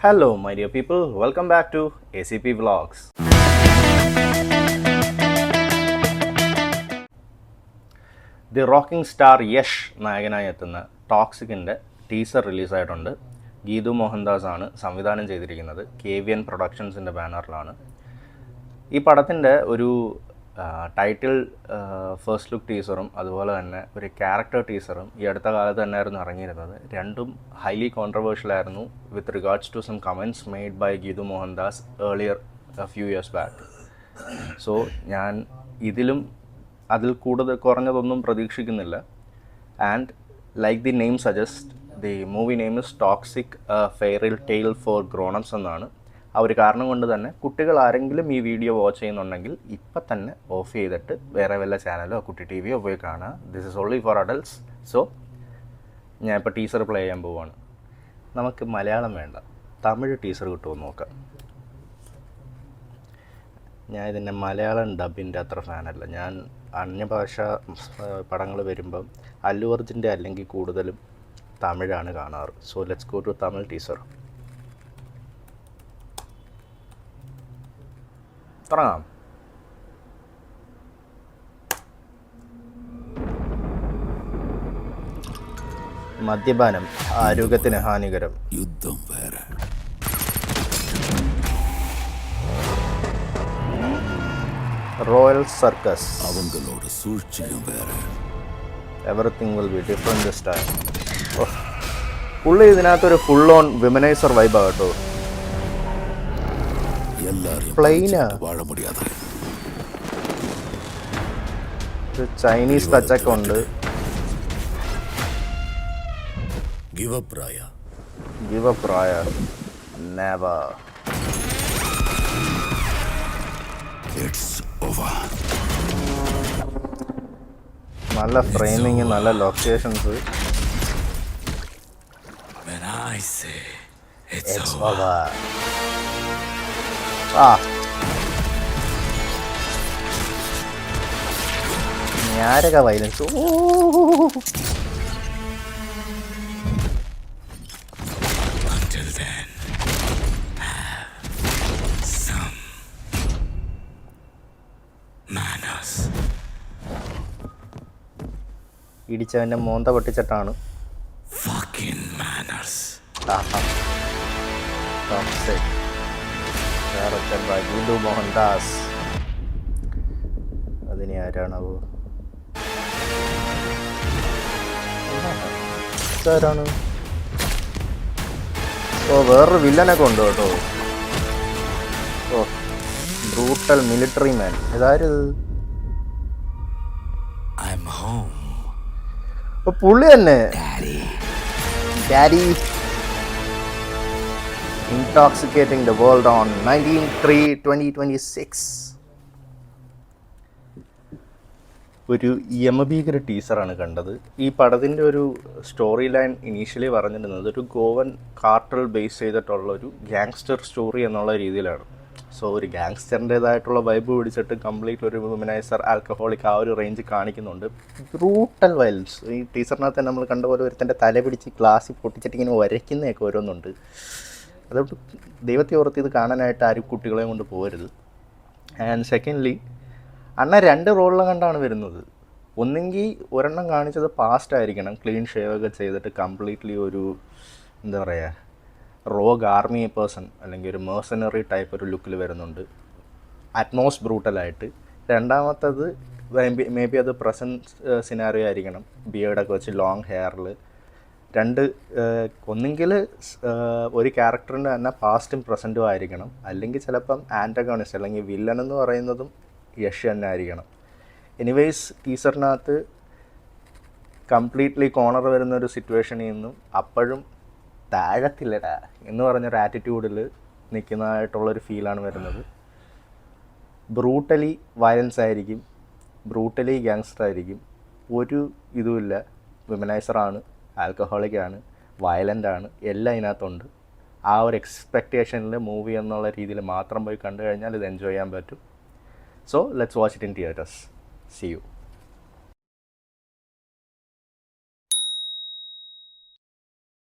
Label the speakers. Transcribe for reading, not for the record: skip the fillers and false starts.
Speaker 1: Hello, my dear people. Welcome back to ACP Vlogs. The rocking star Yash നായകനായി എത്തുന്ന ടോക്സിക്കിൻ്റെ teaser റിലീസായിട്ടുണ്ട്. Geethu Mohandas ആണ് സംവിധാനം ചെയ്തിരിക്കുന്നത്. KVN പ്രൊഡക്ഷൻസിൻ്റെ ബാനറിലാണ്. ഈ പടത്തിൻ്റെ ഒരു ടൈറ്റിൽ ഫസ്റ്റ് ലുക്ക് ടീസറും അതുപോലെ തന്നെ ഒരു ക്യാരക്ടർ ടീസറും ഈ അടുത്ത കാലത്ത് തന്നെയായിരുന്നു ഇറങ്ങിയിരുന്നത്. രണ്ടും ഹൈലി കോൺട്രവേഴ്ഷ്യൽ ആയിരുന്നു with regards to some comments made by Geethu Mohandas earlier few years back. So ഞാൻ അതിൽ കൂടുതൽ കുറഞ്ഞതൊന്നും പ്രതീക്ഷിക്കുന്നില്ല. And like the name suggest, the movie name is toxic fairy tale for grownups എന്നാണ്. ആ ഒരു കാരണം കൊണ്ട് തന്നെ കുട്ടികൾ ആരെങ്കിലും ഈ വീഡിയോ വാച്ച് ചെയ്യുന്നുണ്ടെങ്കിൽ ഇപ്പം തന്നെ ഓഫ് ചെയ്തിട്ട് വേറെ വല്ല ചാനലോ കുട്ടി TVയോ പോയി കാണുക. This is only for adults. So ഞാൻ ഇപ്പോൾ ടീസർ പ്ലേ ചെയ്യാൻ പോവുകയാണ്. നമുക്ക് മലയാളം വേണ്ട, തമിഴ് ടീസർ കിട്ടുമെന്ന് നോക്കാം. ഞാൻ ഇതിൻ്റെ മലയാളം ഡബിൻ്റെ അത്ര ഫാനല്ല. ഞാൻ അന്യഭാഷ പടങ്ങൾ വരുമ്പം അല്ലു അർജുൻ്റെ അല്ലെങ്കിൽ കൂടുതലും തമിഴാണ് കാണാറ്. So let's go to Tamil teaser. തുടങ്ങാം. മദ്യപാനം ആരോഗ്യത്തിന് ഹാനികരം.
Speaker 2: യുദ്ധം വേറെ,
Speaker 1: റോയൽ സർക്കസ്
Speaker 2: അവങ്ങളോട് സൂക്ഷിക്കും വേറെ.
Speaker 1: Everything will be different this time. പുള്ളി ഇതിനകത്തൊരു ഫുൾ ഓൺ വിമനൈസർ വൈബാ കേട്ടോ. പ്ലെയിനാ,
Speaker 2: വാഴ മുടിയാതെ
Speaker 1: ചൈനീസ് ടച്ചൊക്കെ ഉണ്ട്.
Speaker 2: ഗിവ് അപ്പ്
Speaker 1: രായ, നെവർ.
Speaker 2: It's over.
Speaker 1: നല്ല ഫ്രെയിമിങ്, നല്ല locations.
Speaker 2: When I say
Speaker 1: It's over. ഞാരക violence.
Speaker 2: Until then, have some manners.
Speaker 1: ഇടിച്ചവൻ്റെ മോന്ത പൊട്ടിച്ചിട്ടാണ്.
Speaker 2: Fucking manners.
Speaker 1: Toxic. Directed by Geethu Mohandas. അതിന് ആരാണാവോ? ആരാണ്? വേറൊരു വില്ലനൊക്കെ ഉണ്ട് കേട്ടോ. Brutal military man. ഇതാരത്?
Speaker 2: I'm home.
Speaker 1: പുള്ളി തന്നെ. Daddy. Intoxicating the world on 19/3/2026. ഒരു യമഭീകര ടീസറാണ് കണ്ടത്. ഈ പടത്തിൻ്റെ ഒരു സ്റ്റോറി ലൈൻ ഇനീഷ്യലി പറഞ്ഞിരുന്നത് ഒരു ഗോവൻ കാർട്ടൽ ബേസ് ചെയ്തിട്ടുള്ളൊരു ഗ്യാങ്സ്റ്റർ സ്റ്റോറി എന്നുള്ള രീതിയിലാണ്. സോ ഒരു ഗ്യാങ്സ്റ്ററിൻ്റേതായിട്ടുള്ള വൈബ് പിടിച്ചിട്ട് കംപ്ലീറ്റ് ഒരു വുമനൈസർ, ആൽക്കഹോളിക് ആ ഒരു റേഞ്ച് കാണിക്കുന്നുണ്ട്. Brutal violence. ഈ ടീസറിനകത്ത് നമ്മൾ കണ്ട പോലെ ഒരുത്തൻ്റെ തല പിടിച്ച് ഗ്ലാസ്സിൽ പൊട്ടിച്ചിട്ട് ഇങ്ങനെ വരയ്ക്കുന്നതൊക്കെ ഓരോന്നുണ്ട്. അതുകൊണ്ട് ദൈവത്തെ ഓർത്ത് ഇത് കാണാനായിട്ട് ആരും കുട്ടികളെ കൊണ്ട് പോകരുത്. ആൻഡ് സെക്കൻഡ്ലി, അണ്ണ 2 റോളിലും കണ്ടാണ് വരുന്നത്. ഒന്നെങ്കിൽ ഒരെണ്ണം കാണിച്ചത് പാസ്റ്റ് ആയിരിക്കണം, ക്ലീൻ ഷേവൊക്കെ ചെയ്തിട്ട് കംപ്ലീറ്റ്ലി ഒരു എന്താ പറയുക റോഗ് ആർമി പേഴ്സൺ അല്ലെങ്കിൽ ഒരു മേഴ്സണറി ടൈപ്പ് ഒരു ലുക്കിൽ വരുന്നുണ്ട്, അറ്റ്മോസ്റ്റ് ബ്രൂട്ടലായിട്ട്. രണ്ടാമത്തത് മേ ബി അത് പ്രസൻറ്റ് സിനാറിയോ ആയിരിക്കണം, ബിയേർഡൊക്കെ വെച്ച് ലോങ് ഹെയറിൽ. ഒന്നെങ്കിൽ ഒരു ക്യാരക്ടറിൻ്റെ തന്നെ പാസ്റ്റും പ്രസൻറ്റും ആയിരിക്കണം, അല്ലെങ്കിൽ ചിലപ്പം ആൻറ്റഗോണിസ്റ്റ് അല്ലെങ്കിൽ വില്ലൻ എന്ന് പറയുന്നതും യഷ് തന്നെ ആയിരിക്കണം. എനിവേയ്സ്, ടീസറിനകത്ത് കംപ്ലീറ്റ്ലി കോർണർ വരുന്നൊരു സിറ്റുവേഷനിൽ നിന്നും അപ്പോഴും താഴത്തില്ലടാ എന്ന് പറഞ്ഞൊരു ആറ്റിറ്റ്യൂഡിൽ നിൽക്കുന്നതായിട്ടുള്ളൊരു ഫീലാണ് വരുന്നത്. ബ്രൂട്ടലി വയലൻസ് ആയിരിക്കും, ബ്രൂട്ടലി ഗ്യാങ്സ്റ്റർ ആയിരിക്കും, ഒരു ഇതുമില്ല. വിമനൈസറാണ്, ആൽക്കഹോളിക്കാണ്, വയലൻ്റാണ്, എല്ലാം ഇതിനകത്തുണ്ട്. ആ ഒരു എക്സ്പെക്റ്റേഷനിൽ മൂവി എന്നുള്ള രീതിയിൽ മാത്രം പോയി കണ്ടു കഴിഞ്ഞാൽ ഇത് എൻജോയ് ചെയ്യാൻ പറ്റും. So let's watch it in theatres. See you.